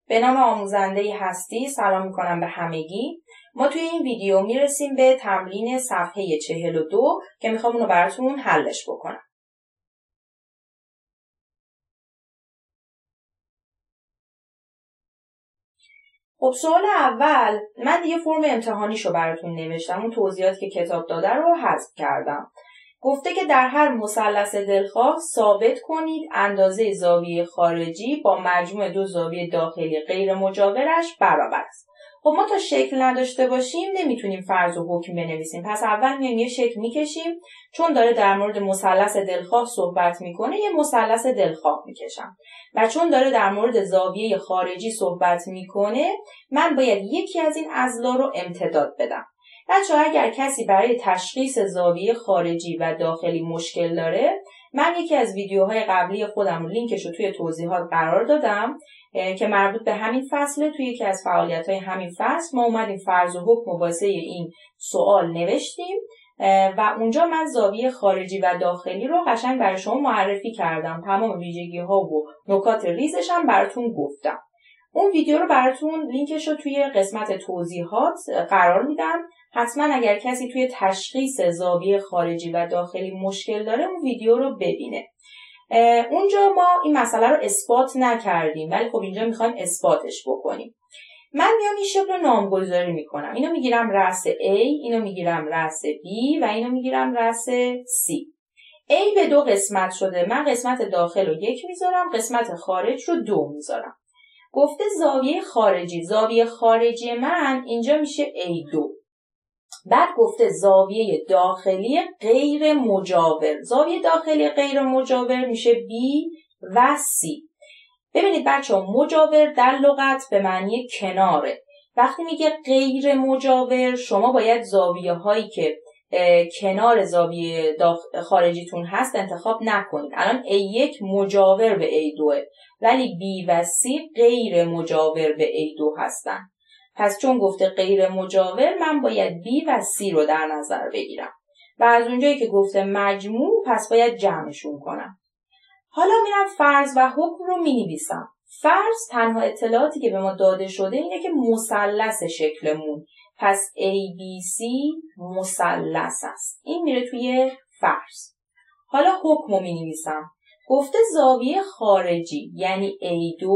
به نام آموزنده هستی سلام میکنم به همگی. ما توی این ویدیو میرسیم به تمرین صفحه 42 که میخوام اونو براتون حلش بکنم. خب سوال اول من دیگه فرم امتحانیشو براتون نوشتم، اون توضیحاتی که کتاب داده رو حذف کردم. گفته که در هر مثلث دلخواه ثابت کنید اندازه زاویه خارجی با مجموع دو زاویه داخلی غیر مجاورش برابر است. خب ما تا شکل نداشته باشیم نمیتونیم فرض و حکم بنویسیم. پس اول میایم یه شکل میکشیم، چون داره در مورد مثلث دلخواه صحبت میکنه یه مثلث دلخواه میکشم و چون داره در مورد زاویه خارجی صحبت میکنه من باید یکی از این اضلاع رو امتداد بدم. بچه‌ها اگر کسی برای تشخیص زاویه خارجی و داخلی مشکل داره، من یکی از ویدیوهای قبلی خودم رو لینکش رو توی توضیحات قرار دادم که مربوط به همین فصله. توی یکی از فعالیت‌های همین فصل ما اومدیم فرض و حکم واسه این سوال نوشتیم و اونجا من زاویه خارجی و داخلی رو قشنگ برای شما معرفی کردم. تمام ویژگی‌ها و نکات ریزش هم براتون گفتم. اون ویدیو رو براتون لینکش رو توی قسمت توضیحات قرار میدم. حتما اگر کسی توی تشخیص زاویه خارجی و داخلی مشکل داره اون ویدیو رو ببینه. اونجا ما این مسئله رو اثبات نکردیم ولی خب اینجا میخوایم اثباتش بکنیم. من میام این شکل رو نامگذاری میکنم. اینو میگیرم رأس A، اینو میگیرم رأس B و اینو میگیرم رأس C. A به دو قسمت شده. من قسمت داخل رو 1 میذارم، قسمت خارج رو 2 میذارم. گفته زاویه خارجی من اینجا میشه A2. بعد گفته زاویه داخلی غیر مجاور. زاویه داخلی غیر مجاور میشه B و C. ببینید بچه‌ها مجاور در لغت به معنی کناره. وقتی میگه غیر مجاور شما باید زاویه هایی که کنار زاویه خارجیتون هست انتخاب نکنید. الان A1 مجاور به A2 ولی B و C غیر مجاور به A2 هستن. پس چون گفته غیر مجاور من باید B و C رو در نظر بگیرم و از اونجایی که گفته مجموع پس باید جمعشون کنم. حالا میرم فرض و حکم رو مینویسم. فرض تنها اطلاعاتی که به ما داده شده اینه که مثلث شکلمون، پس ABC مثلث است. این میره توی فرض. حالا حکم رو مینویسم. گفته زاویه خارجی یعنی A2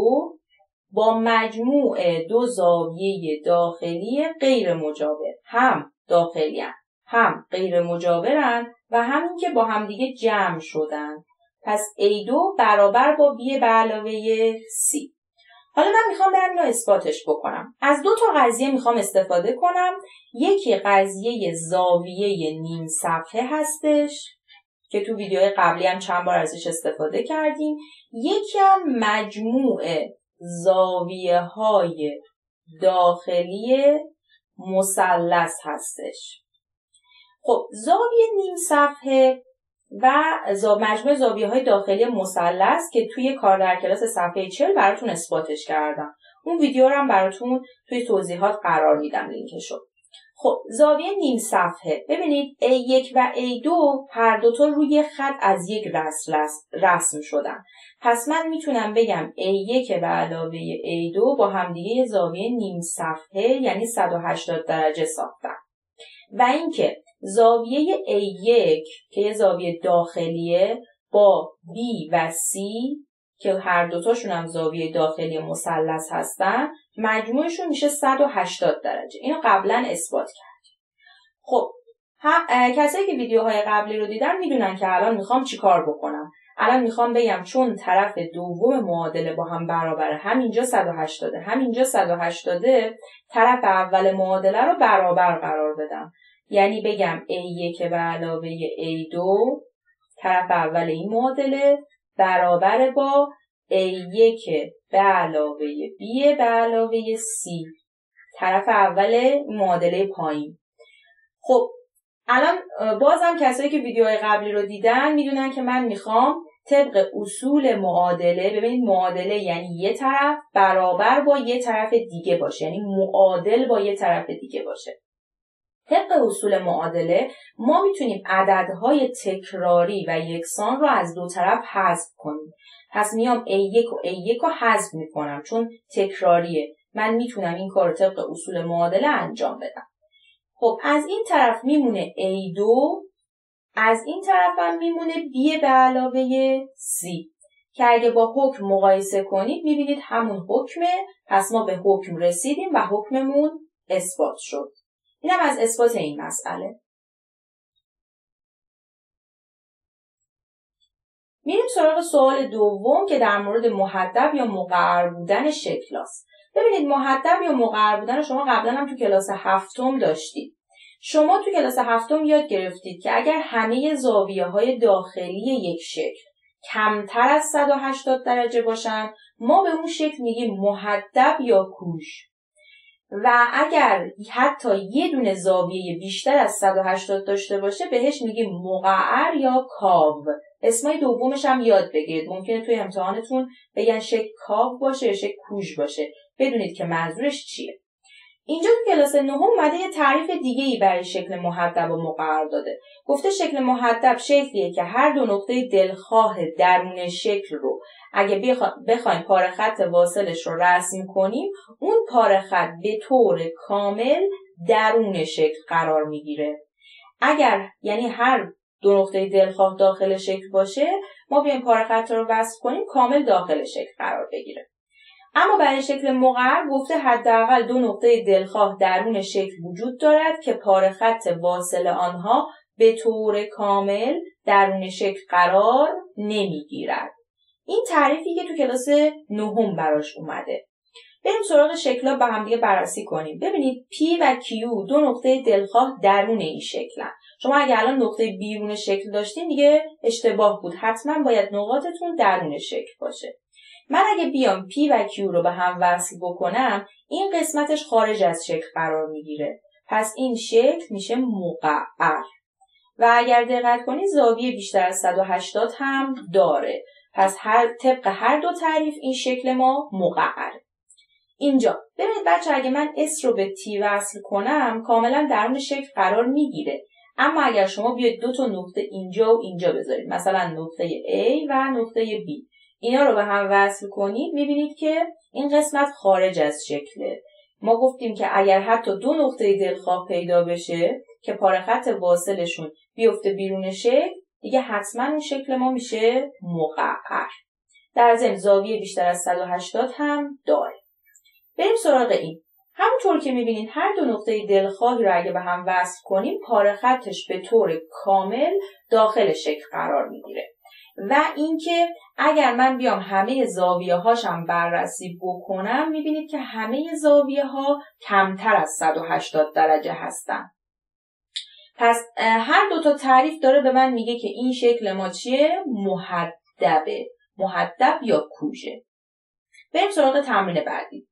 با مجموع دو زاویه داخلی غیر مجاور، هم داخلی هم غیر مجاورن و همین که با هم دیگه جمع شدن، پس A2 برابر با B به علاوه C. حالا من میخوام برم اینو اثباتش بکنم. از دو تا قضیه میخوام استفاده کنم. یکی قضیه زاویه نیم صفحه هستش که تو ویدیوهای قبلی هم چند بار ازش استفاده کردیم. یکی هم مجموع زاویه های داخلی مثلث هستش. خب زاویه نیم صفحه و مجموع زاویه های داخلی مثلث که توی کار در کلاس صفحه 40 براتون اثباتش کردم. اون ویدیو رو هم براتون توی توضیحات قرار میدم لینکشو. خب زاویه نیم صفحه ببینید A1 و A2 هر دوتا روی خط از یک رسم شدن. پس من میتونم بگم A1 به علاوه A2 با همدیگه زاویه نیم صفحه یعنی 180 درجه ساختن. و اینکه زاویه A1 که یه زاویه داخلیه با B و C که هر دوتاشون هم زاویه داخلی مثلث هستن مجموعشون میشه 180 درجه. اینو قبلا اثبات کردیم. خب کسایی که ویدیوهای قبلی رو دیدن میدونن که الان میخوام چی کار بکنم. الان میخوام بگم چون طرف دوم معادله با هم برابره، همینجا 180 همینجا 180، طرف اول معادله رو برابر قرار بدم. یعنی بگم A1 به علاوه A2 طرف اول این معادله برابر با A1 به علاوه B به علاوه C طرف اول معادله پایین. خب الان بازم کسایی که ویدیوهای قبلی رو دیدن میدونن که من میخوام طبق اصول معادله، ببینید معادله یعنی یه طرف برابر با یه طرف دیگه باشه، یعنی معادل با یه طرف دیگه باشه. طبق اصول معادله ما میتونیم عددهای تکراری و یکسان رو از دو طرف حذف کنیم. پس میام A1 و A1 رو حذف میکنم چون تکراریه. من میتونم این کار رو طبق اصول معادله انجام بدم. خب از این طرف میمونه A2، از این طرف هم میمونه B به علاوه C که اگه با حکم مقایسه کنید میبینید همون حکمه. پس ما به حکم رسیدیم و حکممون اثبات شد. اینم از اثبات این مسئله. میریم سراغ سوال دوم که در مورد محدب یا مقعر بودن شکل است. ببینید محدب یا مقعر بودن شما قبلا هم تو کلاس هفتم داشتید. شما تو کلاس هفتم یاد گرفتید که اگر همه زاویه‌های داخلی یک شکل کمتر از 180 درجه باشن ما به اون شکل میگیم محدب یا کوژ. و اگر حتی یه دونه زاویه بیشتر از 180 داشته باشه بهش میگیم مقعر یا کاو. اسمای دومش هم یاد بگیرید. ممکنه توی امتحانتون بگن شکل کاو باشه یا شکل کوژ باشه. بدونید که منظورش چیه. اینجا تو کلاس نهم اومده یه تعریف دیگه‌ای برای شکل محدب و مقعر داده. گفته شکل محدب شکلیه که هر دو نقطه دلخواه درون شکل رو اگه بخوایم پاره خط واصلش رو رسم کنیم اون پاره خط به طور کامل درون شکل قرار میگیره. اگر یعنی هر دو نقطه دلخواه داخل شکل باشه ما بیایم پاره خط رو وصل کنیم کامل داخل شکل قرار بگیره. اما برای شکل مقعر گفته حداقل دو نقطه دلخواه درون شکل وجود دارد که پاره خط واصل آنها به طور کامل درون شکل قرار نمیگیرد. این تعریفی که تو کلاس نهم براش اومده. بریم سراغ شکل‌ها با هم دیگه بررسی کنیم. ببینید P و Q دو نقطه دلخواه درون این شکلن. شما اگه الان نقطه بیرون شکل داشتین دیگه اشتباه بود. حتما باید نقاطتون درون شکل باشه. من اگه بیام P و Q رو به هم وصل بکنم این قسمتش خارج از شکل قرار میگیره. پس این شکل میشه مقعر. و اگر دقت کنید زاویه بیشتر از 180 هم داره. پس طبق هر دو تعریف این شکل ما مقعره. اینجا ببینید بچه اگه من S رو به T وصل کنم کاملا درون شکل قرار میگیره. اما اگر شما بیاید دو تا نقطه اینجا و اینجا بذارید مثلا نقطه A و نقطه B اینا رو به هم وصل کنید میبینید که این قسمت خارج از شکله. ما گفتیم که اگر حتی دو نقطه دلخواه پیدا بشه که پاره خط واصلشون بیفته بیرون شکل دیگه حتما اون شکل ما میشه مقعر. در ضمن زاویه بیشتر از 180 هم داره. بریم سراغ این. همونطور که میبینید هر دو نقطه دلخواهی رو اگه به هم وصل کنیم پاره خطش به طور کامل داخل شکل قرار میگیره. و اینکه اگر من بیام همه زاویه هاشم بررسی بکنم میبینید که همه زاویه ها کمتر از 180 درجه هستن. پس هر دو تا تعریف داره به من میگه که این شکل ما چیه؟ محدبه. محدب یا کوژه. بریم سراغ تمرین بعدی.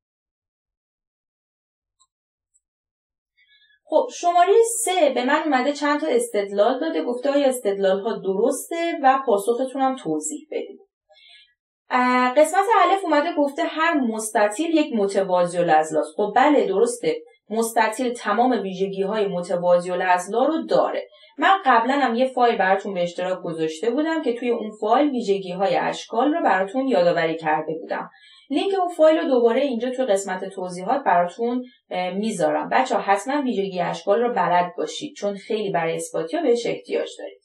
خب شماره 3 به من اومده چند تا استدلال داده. گفته آیا استدلال ها درسته و پاسختون هم توضیح بدید. قسمت الف اومده گفته هر مستطیل یک متوازی الاضلاع. خب بله درسته. مستطیل تمام ویژگی های متوازی الاضلاع رو داره. من قبلا هم یه فایل براتون به اشتراک گذاشته بودم که توی اون فایل ویژگی های اشکال رو براتون یادآوری کرده بودم. لینک اون فایل رو دوباره اینجا توی قسمت توضیحات براتون میذارم. بچه‌ها حتما ویژگی اشکال رو بلد باشید چون خیلی برای اثباتی‌ها بهش احتیاج دارید.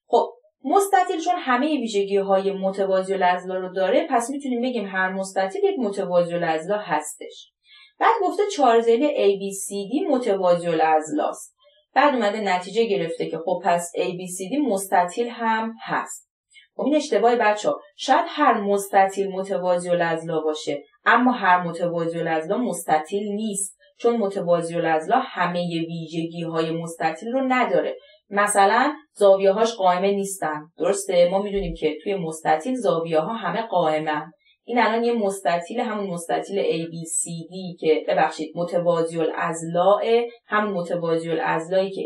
خب مستطیل چون همه ویژگی های متوازی الاضلاع رو داره پس میتونیم بگیم هر مستطیل یک متوازی الاضلاع هستش. بعد گفته چهارضلع ABCD متوازی الاضلاع است. بعد اومده نتیجه گرفته که خب پس ABCD مستطیل هم هست. خب این اشتباه بچه‌ها. شاید هر مستطیل متوازی الاضلاع باشه اما هر متوازی الاضلاع مستطیل نیست چون متوازی الاضلاع همه ویژگی های مستطیل رو نداره. مثلا زاویه هاش قائمه نیستن. درسته؟ ما میدونیم که توی مستطیل زاویه ها همه قائمن. این الان یه مستطیل همون مستطیل ABCD که ببخشید متوازی الاضلاع همون متوازی الاضلاعی که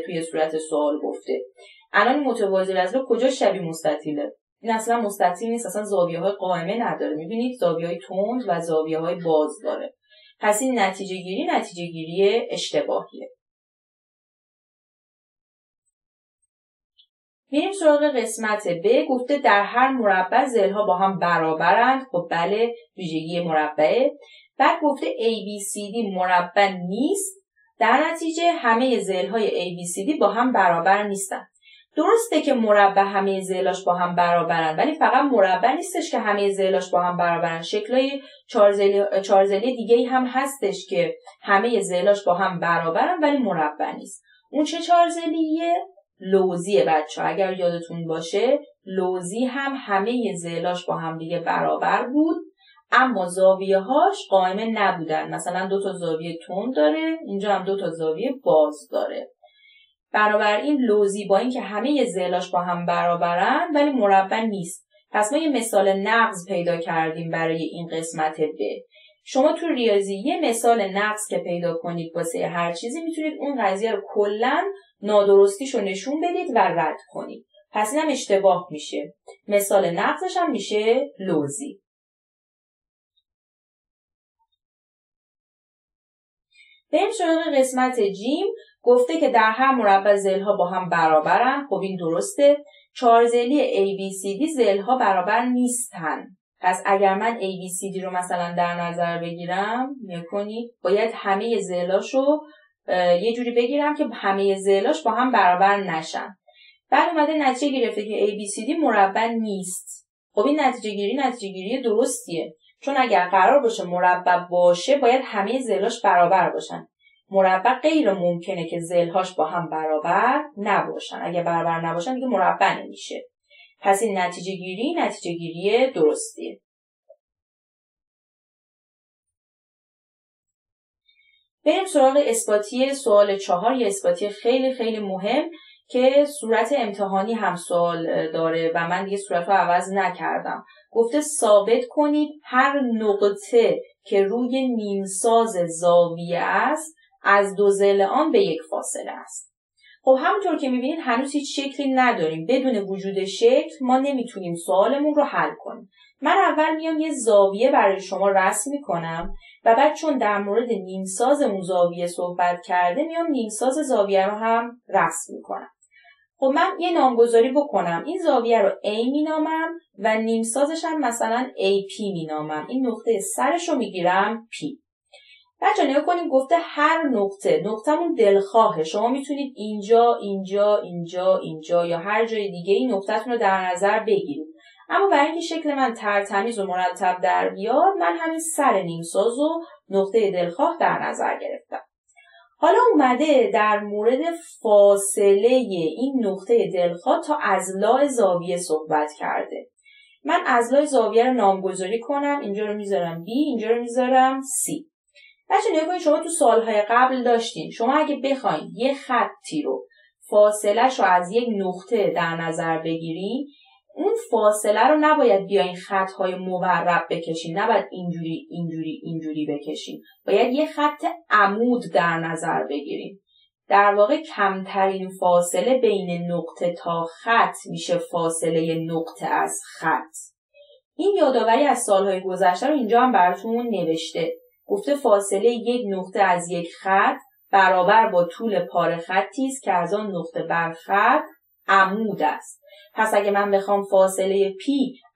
توی صورت سوال گفته. الان متوازی الاضلاع کجا شبیه مستطیله؟ این اصلا مستطیل نیست. اصلا زاویه های قائمه نداره. میبینید زاویه های تند و زاویه های باز داره. پس این نتیجه گیری اشتباهیه. میریم سراغ قسمت ب. گفته در هر مربع ضلع‌ها با هم برابرند. خب بله، ویژگی مربعه. بعد گفته ABCD مربع نیست. در نتیجه همه ضلع‌های ABCD با هم برابر نیستن. درسته که مربع همه ضلعاش با هم برابرن، ولی فقط مربع نیستش که همه ضلعاش با هم برابرن. شکلای چهار ضلعی دیگه‌ای هم هستش که همه ضلعاش با هم برابرن ولی مربع نیست. اون چه چهار ضلعیه؟ لوزیه بچه‌ها. اگر یادتون باشه لوزی هم همه ضلعاش با هم دیگه برابر بود، اما زاویه‌هاش قائمه نبودن. مثلا 2 تا زاویه تند داره، اینجا هم 2 تا زاویه باز داره. بنابراین لوزی با اینکه همه ضلعاش با هم برابرن ولی مربع نیست. پس ما یه مثال نقض پیدا کردیم برای این قسمت ب. شما تو ریاضی یه مثال نقض که پیدا کنید واسه هر چیزی میتونید اون قضیه رو کلاً نادرستیشو نشون بدید و رد کنید. پس اینم اشتباه میشه. مثال نقضش هم میشه لوزی. بریم سراغ قسمت جیم. گفته که در هر مربع ضلع‌ها با هم برابرن. خب این درسته. 4 ضلعی ABCD ضلع‌ها برابر نیستن. پس اگر من ABCD رو مثلا در نظر بگیرم، میکنید باید همه ضلعاشو یه جوری بگیرم که همه ضلعاش با هم برابر نشن. بعد اومده نتیجه گرفته که ABCD مربع نیست. خب این نتیجه گیری درستیه. چون اگر قرار باشه مربع باشه باید همه ضلعاش برابر باشن. مربع غیر ممکنه که ضلع‌هاش با هم برابر نباشن. اگه برابر نباشن دیگه مربع نمیشه. پس این نتیجه گیری درستیه. بریم سراغ اثباتی سوال 4. یه اثباتی خیلی خیلی مهم که صورت امتحانی هم سوال داره و من دیگه صورت رو عوض نکردم. گفته ثابت کنید هر نقطه که روی نیمساز زاویه است از 2 ضلع آن به 1 فاصله است. خب همونطور که میبینید هنوز هیچ شکلی نداریم. بدون وجود شکل ما نمیتونیم سوالمون رو حل کنیم. من اول میام یه زاویه برای شما رسم میکنم و بعد چون در مورد نیمسازمون زاویه صحبت کرده میام نیمساز زاویه رو هم رسم میکنم. خب من یه نامگذاری بکنم. این زاویه رو A مینامم و نیمسازش هم مثلا AP مینامم. این نقطه سرش رو میگیرم P. بچه نگاه کنیم گفته هر نقطه‌مون دلخواهه. شما میتونید اینجا یا هر جای دیگه این نقطه‌تون رو در نظر بگیرید. اما برای اینکه شکل من ترتمیز و مرتب در بیاد من همین سر نیمساز و نقطه دلخواه در نظر گرفتم. حالا اومده در مورد فاصله این نقطه دلخواه تا اضلاع زاویه صحبت کرده. من اضلاع زاویه رو نامگذاری کنم. اینجا رو میذارم B، اینجا رو میذارم C. بچه نگاه کنید شما تو سالهای قبل داشتین. شما اگه بخواید یه خطی رو فاصله‌ش رو از یک نقطه در نظر بگیرین، اون فاصله رو نباید بیاین خطهای مورب بکشین، نباید اینجوری بکشین. باید یه خط عمود در نظر بگیرین. در واقع کمترین فاصله بین نقطه تا خط میشه فاصله نقطه از خط. این یادآوری از سالهای گذشته رو اینجا هم براتون نوشته. گفته فاصله یک نقطه از یک خط برابر با طول پاره خطی است که از آن نقطه بر خط عمود است. پس اگه من بخوام فاصله P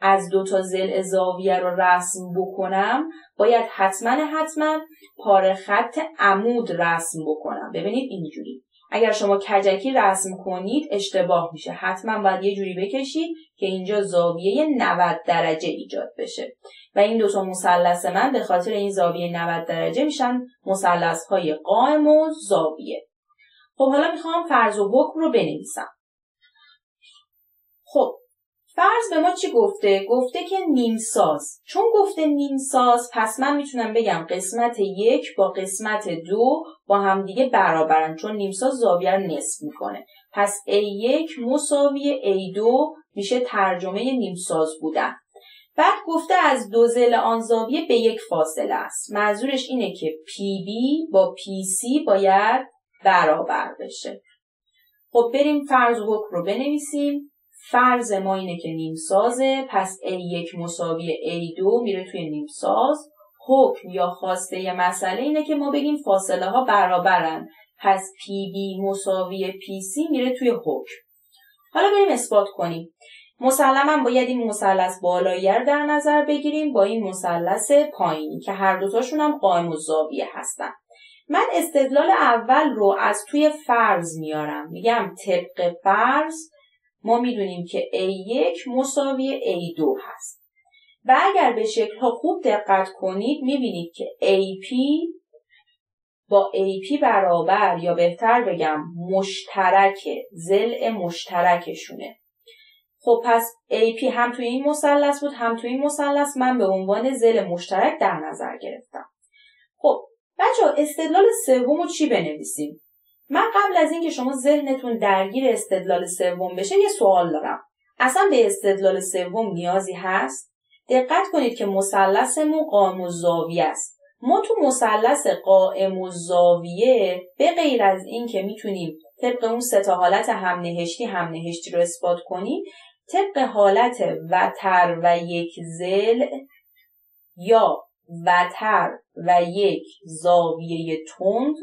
از 2 تا ضلع زاویه رو رسم بکنم باید حتما پاره خط عمود رسم بکنم. ببینید اینجوری. اگر شما کجکی رسم کنید اشتباه میشه. حتما باید یه جوری بکشید که اینجا زاویه 90 درجه ایجاد بشه. و این 2 تا مثلث من به خاطر این زاویه 90 درجه میشن مثلث‌های قائم و زاویه. خب حالا میخوام فرض و حکم رو بنویسم. خب فرض به ما چی گفته؟ گفته که نیمساز. چون گفته نیمساز پس من میتونم بگم قسمت 1 با قسمت 2 با همدیگه برابرن، چون نیمساز زاویه رو نصف میکنه. پس A1 مساوی A2 میشه ترجمه نیمساز بودن. بعد گفته از 2 ضلع آن زاویه به 1 فاصله است. منظورش اینه که PB با PC باید برابر بشه. خب بریم فرض و حکم رو بنویسیم. فرض ما اینه که نیمسازه، پس A1 مساوی A2 میره توی نیمساز. حکم یا خواسته مسئله اینه که ما بگیم فاصله ها برابرن، پس PB مساوی PC میره توی حکم. حالا بریم اثبات کنیم. مسلماً باید این مثلث بالایی رو در نظر بگیریم با این مثلث پایینی که هر دوتاشون هم قائم الزاویه هستن. من استدلال اول رو از توی فرض میارم. میگم طبق فرض ما میدونیم که A1 مساوی A2 هست. و اگر به شکل‌ها خوب دقت کنید میبینید که AP با AP برابر، یا بهتر بگم مشترک، ضلع مشترکشونه. خب پس AP هم توی این مثلث بود هم توی این مثلث، من به عنوان ضلع مشترک در نظر گرفتم. خب بچه‌ها استدلال سومو چی بنویسیم؟ من قبل از اینکه شما ذهنتون درگیر استدلال سوم بشه یه سوال دارم. اصلا به استدلال سوم نیازی هست؟ دقت کنید که مثلثمون قائم الزاویه است. ما تو مثلث قائم الزاویه به غیر از این که میتونیم طبق اون سه تا حالت هم نهشتی رو اثبات کنیم، طبق حالت وتر و یک ضلع یا وتر و یک زاویه تند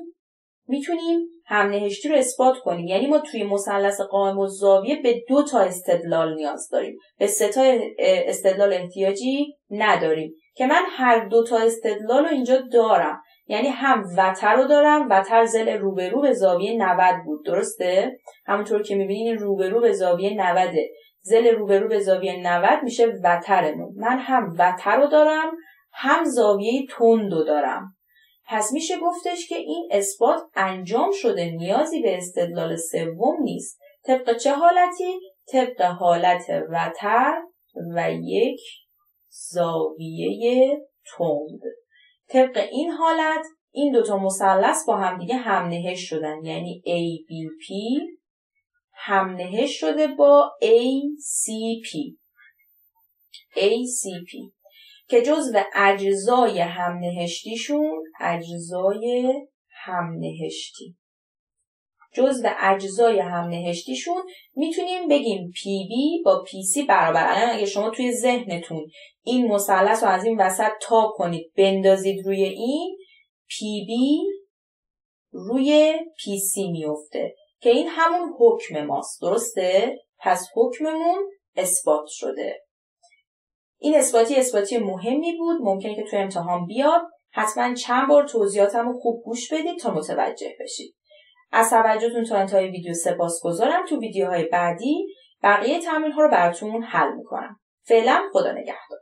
میتونیم هم نهشتی رو اثبات کنیم. یعنی ما توی مثلث قائم الزاویه به 2 تا استدلال نیاز داریم، به 3 تا استدلال احتیاجی نداریم که من هر 2 تا استدلال رو اینجا دارم. یعنی هم وتر رو دارم، وتر ضلع روبرو به زاویه 90 بود، درسته؟ همونطور که میبینین روبرو به زاویه 90، ضلع روبرو به زاویه 90 میشه وترمون. من هم وتر رو دارم هم زاویه تند رو دارم. پس میشه گفتش که این اثبات انجام شده، نیازی به استدلال سوم نیست. طبق چه حالتی؟ طبق حالت وتر و یک زاویه تند. طبق این حالت این 2 تا مثلث با هم دیگه هم نهشت شدن، یعنی ABP هم نهشت شده با ACP که جزو اجزای هم نهشتیشون جزو هم نهشتیشون میتونیم بگیم PB با PC برابر. الان اگه شما توی ذهنتون این مثلث رو از این وسط تا کنید بندازید روی این، PB روی PC میفته که این همون حکم ماست، درسته؟ پس حکممون اثبات شده. این اثباتی مهمی بود، ممکنه که توی امتحان بیاد. حتما چند بار توضیحاتم رو خوب گوش بدید تا متوجه بشید. از توجهتون تا انتهای ویدیو سپاسگزارم. تو ویدیوهای بعدی بقیه تمرین‌ها رو براتون حل میکنم. فعلا خدا نگهدار.